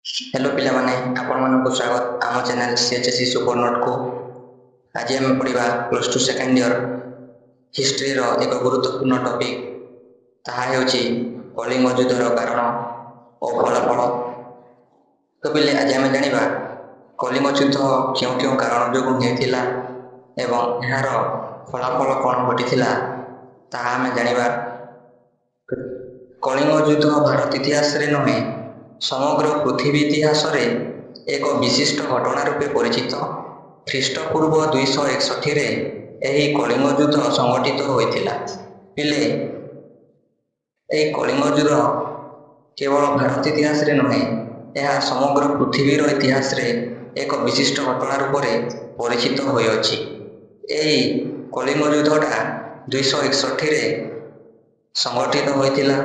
Hello पिला माने आपण मानक स्वागत आम चैनल सीएचएससी सुपर नोट को। आज आम पढ़ा plus two second year history रो एक गुरुत्वपूर्ण टॉपिक ताहा हेउची कलिंग युद्धर कारण और फलाफल। तो पिले आज आम जानिबा कलिंग युद्ध क्यों क्यों कारण जो होइथिला एवं एहार फलाफल कोन घटिथिला ताहा आम जानिबा। कलिंग युद्ध भारत इतिहास रे नहे समग्र पृथ्वी इतिहास रे एक विशिष्ट घटना रूपे परिचित। ख्रीष्टपूर्व 261 रे एही कलिंग युद्ध संगठित होइथिला। पिले एही कलिंग युद्ध केवल भारत इतिहास रे नहे यह समग्र पृथ्वीर इतिहास रे एक विशिष्ट घटना रूप रे परिचित होइअछि। एही कलिंग युद्धटा 261 रे संगठित होइथिला।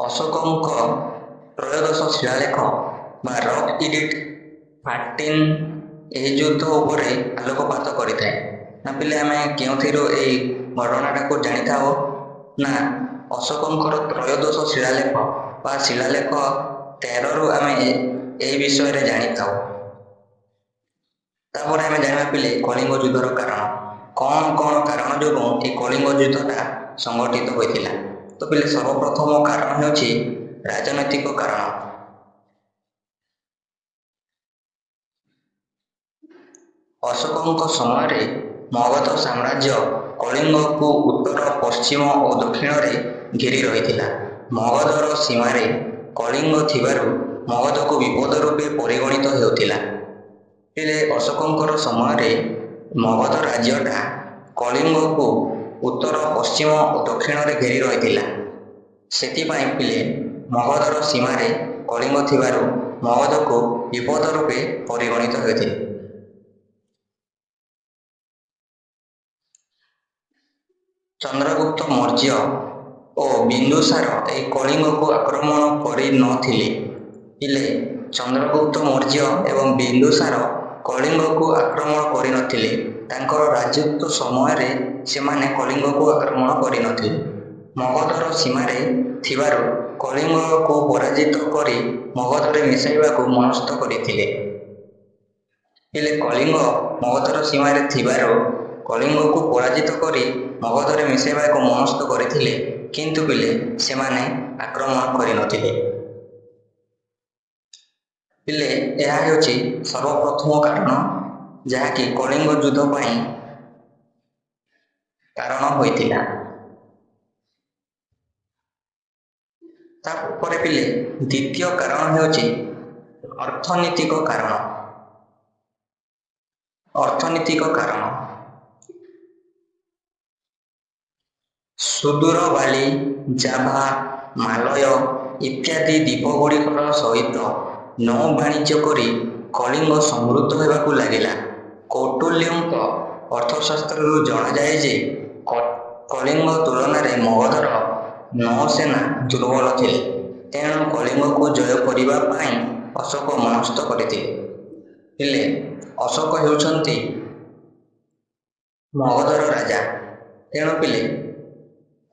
अशोकଙ୍କ त्रयोदश शिलालेख बा रॉक एडिक्ट 13 ଏହି ଯୁଦ୍ଧ ଉପରେ ଆଲୋକପାତ କରିଥାଏ। ନା ପିଲେ ଆମେ କେଉଁଥିରୁ ଏହି ଘଟଣାଟାକୁ ଜାଣିଥାଉ ନା ଅଶୋକଙ୍କର ତ୍ରୟୋଦଶ ଶିଳାଲେଖ ବା ଶିଳାଲେଖ 13ରୁ ଆମେ ଏହି ବିଷୟରେ ଜାଣିଥାଉ। ତାପରେ ଆମେ ଜାଣିବା ପିଲେ କଳିଙ୍ଗ ଯୁଦ୍ଧର କାରଣ କଣ କଣ କାରଣ ଯୋଗୁଁ ଏହି କଳିଙ୍ଗ ଯୁଦ୍ଧଟା ସଂଗଠିତ ହୋଇଥିଲା। तो पिले सर्वप्रथम कारण हेउछि राजनैतिक कारण। अशोकଙ୍କ ସମୟରେ ମଗଧ ସାମ୍ରାଜ୍ୟ କଳିଙ୍ଗକୁ ଉତ୍ତର ପଶ୍ଚିମ ଓ ଦକ୍ଷିଣରେ ଘେରି ରହିଥିଲା। ମଗଧର ସୀମାରେ କଳିଙ୍ଗ ଥିବାରୁ ମଗଧକୁ ବିପଦ ରୂପେ ପରିଗଣିତ ହେଉଥିଲା। ପିଲେ ଅଶୋକଙ୍କର ସମୟରେ ମଗଧ ରାଜ୍ୟଟା କଳିଙ୍ଗକୁ उत्तर पश्चिम और दक्षिण रे घेरी रहिथिला। सेतिपाई पिले मगधर सीमारे कलिंग थिबारु मगध को विपद रूपे परिगणित होइथिले। चंद्रगुप्त मौर्य और बिंदुसार ए कलिंग को आक्रमण करि नथिले। पिले चंद्रगुप्त मौर्य एवं बिंदुसार कलिंग को आक्रमण करि नथिले। तांकर राजत्व समय रे सेमाने कलिंग को आक्रमण करि नथिले। मगधर सीमारे थिबारु कलिंग को पराजित करि मगधरे मिसाइबा को मनस्थ करिथिले। पिले कलिंग मगधर सीमारे थिबारु कलिंग को पराजित करि मगधरे मिसाइबा को मनस्थ करिथिले, किंतु पिले सेमाने आक्रमण करि नथिले। पिले यह हेउछि सर्वप्रथम कारण जहाँकि कलिंग युद्ध पाई कारण होइथिला। तापरे पिले द्वितीय कारण हेउछि अर्थनीतिक कारण। अर्थनीतिक कारण सुदूर बाली जाभा मालय इत्यादि द्वीपगुड़िकर सहित नौ वाणिज्य करी कलिंग समृद्ध होबाकू लागिला। कौटिल्यଙ୍କ अर्थशास्त्रରୁ जणाଯାଏ जे कलिंग तुलन में मगधर नौसेना दुर्बल थिले, तेणु कलिंग को जय करिबा पई अशोक मनस्थ करथिले। अशोक हेउछंती मगधर राजा, तेणु पिले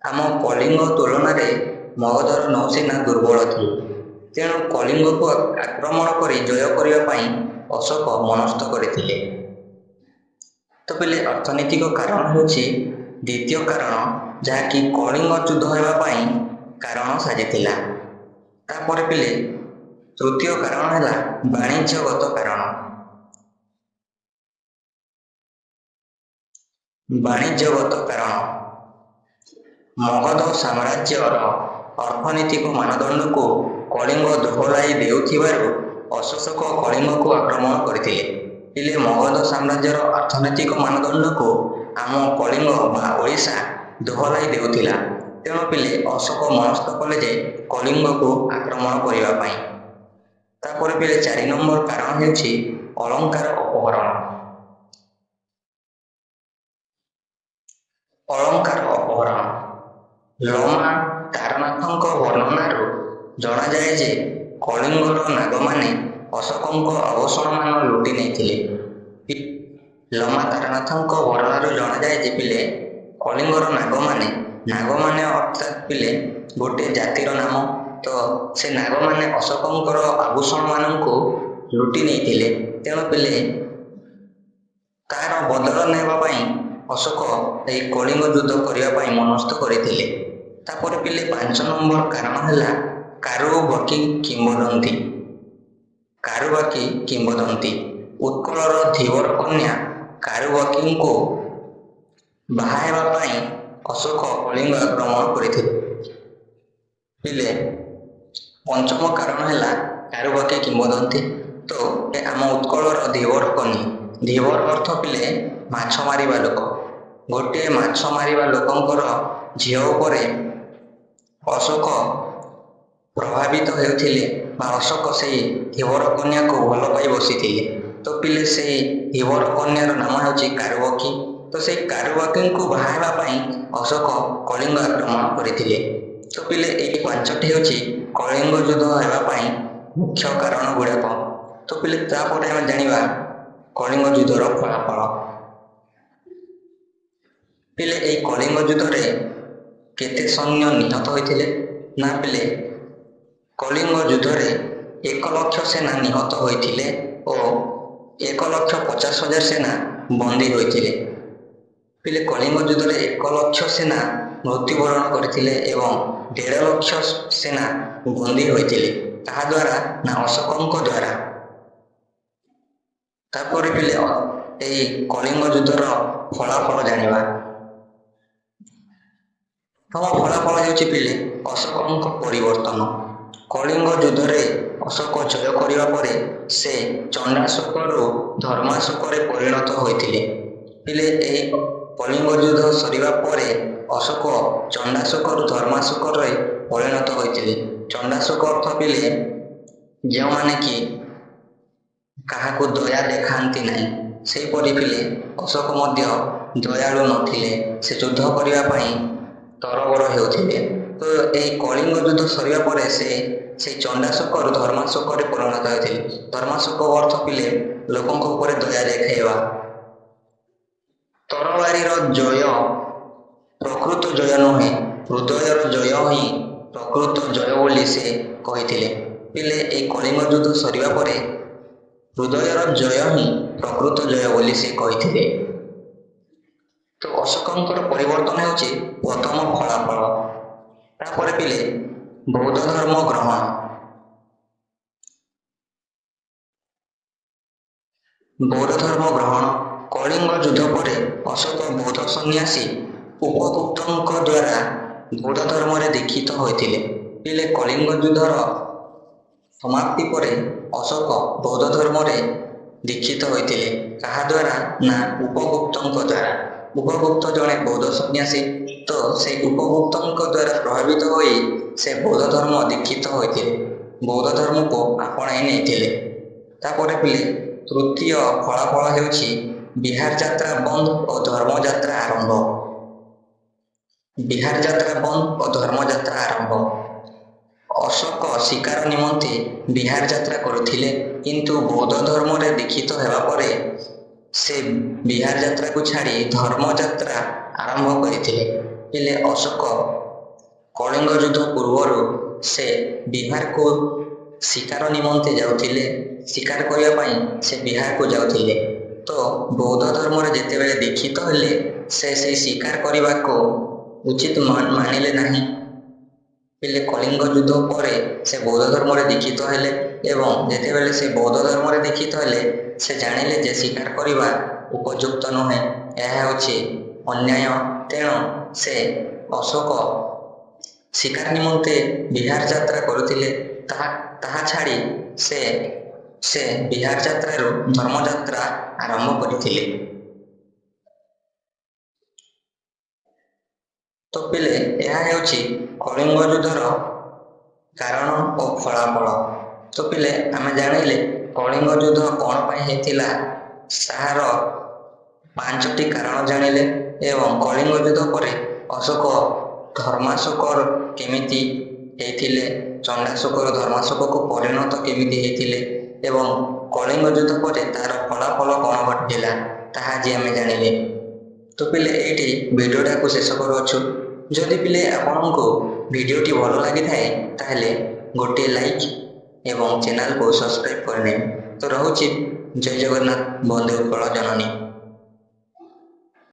आम कलिंग तुलन में मगधर नौसेना दुर्बल थी, तेणु कलिंग को आक्रमण करी जय करिबा पई अशोक मनस्थ करथिले। तो पिले अर्थनीतिक कारण होछि द्वितीय कारण जहाँकि कलिंग युद्ध होगा कारण साजिथिला। तापरे पिले तृतीय कारण है वाणिज्यगत कारण। वाणिज्यगत कारण मगध साम्राज्यर अर्थनीतिक मानदंड को कलिंग दोहलाई देउथिबारु अशोक कलिंग को आक्रमण करथिले। पिले मगध साम्राज्यर अर्थनैतिक मानदंड को आम कलिंग बा ओडिशा दोहलाई देउथिला, तेणु पिले अशोक मनस्थ कले जे कलिंग को आक्रमण करिबा पई। तापर पिले 4 नंबर कारण हेउछि अलंकार अपहरण। अलंकार अपहरण लमा तारनाथଙ୍କ वर्णनाରୁ जणा जाए जे कलिंगर नागमाने अशोकଙ୍କ आभूषण मान लुटि नेथिले। लमा तारनाथଙ୍କ वर्णनाରୁ जणा जाए जे पिले कलिंगर नागमाने अर्थात पिले गोटे जातिर नाम ତ ସେ ନାଗମାନେ ଅଶୋକଙ୍କର ଆଭୂଷଣମାନଙ୍କୁ ଲୁଟି ନେଇଥିଲେ। ତେଣୁ ପିଲେ ତାର ବଦଳ ନେବା ପାଇଁ ଅଶୋକ ଏହି କଳିଙ୍ଗ ଯୁଦ୍ଧ କରିବା ପାଇଁ ମନସ୍ଥ କରିଥିଲେ। ତାପରେ ପିଲେ 5 ନମ୍ବର କାରଣ ହେଲା କାରୁବାକି କିମ୍ବଦନ୍ତୀ। କାରୁବାକି କିମ୍ବଦନ୍ତୀ। ଉତ୍କଳର ଧୀବର କନ୍ୟା କାରୁବାକିଙ୍କୁ ବାହା ହେବା ପାଇଁ ଅଶୋକ କଳିଙ୍ଗ ଆକ୍ରମଣ କରିଥିଲେ। ପିଲେ 5ମ କାରଣ ହେଲା କାରୁବାକି କିମ୍ବଦନ୍ତୀ। ତ ଆମ ଉତ୍କଳର ଧୀବର କନ୍ୟା। ଧୀବର ଅର୍ଥ ପିଲେ ମାଛ ମାରିବା ଲୋକ। ଗୋଟିଏ ମାଛ ମାରିବା ଲୋକଙ୍କର ଝିଅ ଉପରେ ଅଶୋକ ପ୍ରଭାବିତ ହେଉଥିଲେ ବା ଅଶୋକ ସେହି ଧୀବର କନ୍ୟାକୁ ଭଲ ପାଇ ବସିଥିଲେ। ତ ପିଲେ ସେହି ଧୀବର କନ୍ୟାର ନାମ ହେଉଛି କାରୁବାକି। ତ ସେହି କାରୁବାକିଙ୍କୁ ବାହା ହେବା ପାଇଁ ଅଶୋକ କଳିଙ୍ଗ ଆକ୍ରମଣ କରିଥିଲେ। ତ ପିଲେ ଏହି 5ଟି ହେଉଛି କଳିଙ୍ଗ ଯୁଦ୍ଧ ହେବା ପାଇଁ ମୁଖ୍ୟ କାରଣ ଗୁଡ଼ାକ। ତ ପିଲେ ତାପରେ ଆମେ ଜାଣିବା କଳିଙ୍ଗ ଯୁଦ୍ଧର ଫଳାଫଳ। ପିଲେ ଏହି କଳିଙ୍ଗ ଯୁଦ୍ଧରେ କେତେ ସୈନ୍ୟ ନିହତ ହୋଇଥିଲେ? ନା ପିଲେ କଳିଙ୍ଗ ଯୁଦ୍ଧରେ 1 ଲକ୍ଷ ସେନା ନିହତ ହୋଇଥିଲେ ଓ 1,50,000 ସେନା ବନ୍ଦୀ ହୋଇଥିଲେ। ପିଲେ କଳିଙ୍ଗ ଯୁଦ୍ଧରେ 1 ଲକ୍ଷ ସେନା ମୃତ୍ୟୁବରଣ କରିଥିଲେ ଏବଂ 1.5 ଲକ୍ଷ ସେନା ବନ୍ଦୀ ହୋଇଥିଲେ। କାହା ଦ୍ୱାରା? ନା ଅଶୋକଙ୍କ ଦ୍ୱାରା। ତାପରେ ପିଲେ ଏହି କଳିଙ୍ଗ ଯୁଦ୍ଧର ଫଳାଫଳ ଜାଣିବା। ପ୍ରଥମ ଫଳାଫଳ ହେଉଛି ପିଲେ ଅଶୋକଙ୍କ ପରିବର୍ତ୍ତନ। କଳିଙ୍ଗ ଯୁଦ୍ଧରେ ଅଶୋକ ଜୟ କରିବା ପରେ ସେ ଚଣ୍ଡାଶୋକରୁ ଧର୍ମାଶୋକରେ ପରିଣତ ହୋଇଥିଲେ। ପିଲେ ଏହି କଳିଙ୍ଗ ଯୁଦ୍ଧ ସରିବା ପରେ ଅଶୋକ ଚଣ୍ଡାଶୋକରୁ ଧର୍ମାଶୋକରେ ପରିଣତ ହୋଇଥିଲେ। ଚଣ୍ଡାଶୋକ ଅର୍ଥ ପିଲେ ଯେଉଁମାନେ କି କାହାକୁ ଦୟା ଦେଖାନ୍ତି ନାହିଁ। ସେହିପରି ପିଲେ ଅଶୋକ ମଧ୍ୟ ଦୟାଳୁ ନଥିଲେ। ସେ ଯୁଦ୍ଧ କରିବା ପାଇଁ ତରବର ହେଉଥିଲେ। ତ ଏହି କଳିଙ୍ଗ ଯୁଦ୍ଧ ସରିବା ପରେ ସେ ସେହି ଚଣ୍ଡାଶୋକରୁ ଧର୍ମାଶୋକରେ ପରିଣତ ହୋଇଥିଲେ। ଧର୍ମାଶୋକ ଅର୍ଥ ପିଲେ ଲୋକଙ୍କ ଉପରେ ଦୟା ଦେଖାଇବା। ତରବାରୀର ଜୟ ପ୍ରକୃତ ଜୟ ନୁହେଁ, ହୃଦୟର ଜୟ ହିଁ ପ୍ରକୃତ ଜୟ ବୋଲି ସେ କହିଥିଲେ। ପିଲେ ଏହି କଳିଙ୍ଗ ଯୁଦ୍ଧ ସରିବା ପରେ ହୃଦୟର ଜୟ ହିଁ ପ୍ରକୃତ ଜୟ ବୋଲି ସେ କହିଥିଲେ। ତ ଅଶୋକଙ୍କର ପରିବର୍ତ୍ତନ ହେଉଛି ପ୍ରଥମ ଫଳାଫଳ। ତାପରେ ପିଲେ ବୌଦ୍ଧ ଧର୍ମ ଗ୍ରହଣ। ବୌଦ୍ଧ ଧର୍ମ ଗ୍ରହଣ। କଳିଙ୍ଗ ଯୁଦ୍ଧ ପରେ ଅଶୋକ ବୌଦ୍ଧ ସନ୍ନ୍ୟାସୀ ଉପଗୁପ୍ତଙ୍କ ଦ୍ୱାରା ବୌଦ୍ଧ ଧର୍ମରେ ଦୀକ୍ଷିତ ହୋଇଥିଲେ। ପିଲେ କଳିଙ୍ଗ ଯୁଦ୍ଧର ସମାପ୍ତି ପରେ ଅଶୋକ ବୌଦ୍ଧ ଧର୍ମରେ ଦୀକ୍ଷିତ ହୋଇଥିଲେ। କାହା ଦ୍ୱାରା? ନା ଉପଗୁପ୍ତଙ୍କ ଦ୍ୱାରା। ଉପଗୁପ୍ତ ଜଣେ ବୌଦ୍ଧ ସନ୍ନ୍ୟାସୀ। ତ ସେହି ଉପଗୁପ୍ତଙ୍କ ଦ୍ୱାରା ପ୍ରଭାବିତ ହୋଇ ସେ ବୌଦ୍ଧ ଧର୍ମ ଦୀକ୍ଷିତ ହୋଇଥିଲେ। ବୌଦ୍ଧ ଧର୍ମକୁ ଆପଣାଇ ନେଇଥିଲେ। ତାପରେ ପିଲେ ତୃତୀୟ ଫଳାଫଳ ହେଉଛି ବିହାର ଯାତ୍ରା ବନ୍ଦ ଓ ଧର୍ମଯାତ୍ରା ଆରମ୍ଭ। ବିହାର ଯାତ୍ରା ବନ୍ଦ ଓ ଧର୍ମଯାତ୍ରା ଆରମ୍ଭ। ଅଶୋକ ଶିକାର ନିମନ୍ତେ ବିହାର ଯାତ୍ରା କରୁଥିଲେ, କିନ୍ତୁ ବୌଦ୍ଧ ଧର୍ମରେ ଦୀକ୍ଷିତ ହେବା ପରେ ସେ ବିହାର ଯାତ୍ରାକୁ ଛାଡ଼ି ଧର୍ମଯାତ୍ରା ଆରମ୍ଭ କରିଥିଲେ। ହେଲେ ଅଶୋକ କଳିଙ୍ଗ ଯୁଦ୍ଧ ପୂର୍ବରୁ ସେ ବିହାରକୁ ଶିକାର ନିମନ୍ତେ ଯାଉଥିଲେ। ଶିକାର କରିବା ପାଇଁ ସେ ବିହାରକୁ ଯାଉଥିଲେ। ତ ବୌଦ୍ଧ ଧର୍ମରେ ଯେତେବେଳେ ଦୀକ୍ଷିତ ହେଲେ ସେ ସେହି ଶିକାର କରିବାକୁ ଉଚିତ ମାନିଲେ ନାହିଁ। ହେଲେ କଳିଙ୍ଗ ଯୁଦ୍ଧ ପରେ ସେ ବୌଦ୍ଧ ଧର୍ମରେ ଦୀକ୍ଷିତ ହେଲେ ଏବଂ ଯେତେବେଳେ ସେ ବୌଦ୍ଧ ଧର୍ମରେ ଦୀକ୍ଷିତ ହେଲେ ସେ ଜାଣିଲେ ଯେ ଶିକାର କରିବା ଉପଯୁକ୍ତ ନୁହେଁ, ଏହା ହେଉଛି ଅନ୍ୟାୟ। ତେଣୁ ସେ ଅଶୋକ ଶିକାର ନିମନ୍ତେ ବିହାର ଯାତ୍ରା କରୁଥିଲେ। ତାହା ଛାଡ଼ି ସେ ବିହାର ଯାତ୍ରାରୁ ଧର୍ମଯାତ୍ରା ଆରମ୍ଭ କରିଥିଲେ। ତ ପିଲେ ଏହା ହେଉଛି କଳିଙ୍ଗ ଯୁଦ୍ଧର କାରଣ ଓ ଫଳାଫଳ। ତ ପିଲେ ଆମେ ଜାଣିଲେ କଳିଙ୍ଗ ଯୁଦ୍ଧ କ'ଣ ପାଇଁ ହେଇଥିଲା, ତାହାର 5ଟି କାରଣ ଜାଣିଲେ ଏବଂ କଳିଙ୍ଗ ଯୁଦ୍ଧ ପରେ ଅଶୋକ ଧର୍ମାଶୋକର କେମିତି ହେଇଥିଲେ, ଚଣ୍ଡାଶୋକରୁ ଧର୍ମାଶୋକକୁ ପରିଣତ କେମିତି ହେଇଥିଲେ ଏବଂ କଳିଙ୍ଗ ଯୁଦ୍ଧ ପରେ ତାହାର ଫଳାଫଳ କ'ଣ ଘଟିଥିଲା ତାହା ଆଜି ଆମେ ଜାଣିଲେ। ତ ପିଲେ ଏଇଠି ଭିଡ଼ିଓଟାକୁ ଶେଷ କରୁଅଛୁ। ଯଦି ପିଲେ ଆପଣଙ୍କୁ ଭିଡ଼ିଓଟି ଭଲ ଲାଗିଥାଏ ତାହେଲେ ଗୋଟିଏ ଲାଇକ୍ ଏବଂ ଚ୍ୟାନେଲକୁ ସବସ୍କ୍ରାଇବ୍ କରିନେବେ। ତ ରହୁଛି, ଜୟ ଜଗନ୍ନାଥ ବନ୍ଦେ ଉତ୍କଳ ଜନନୀ।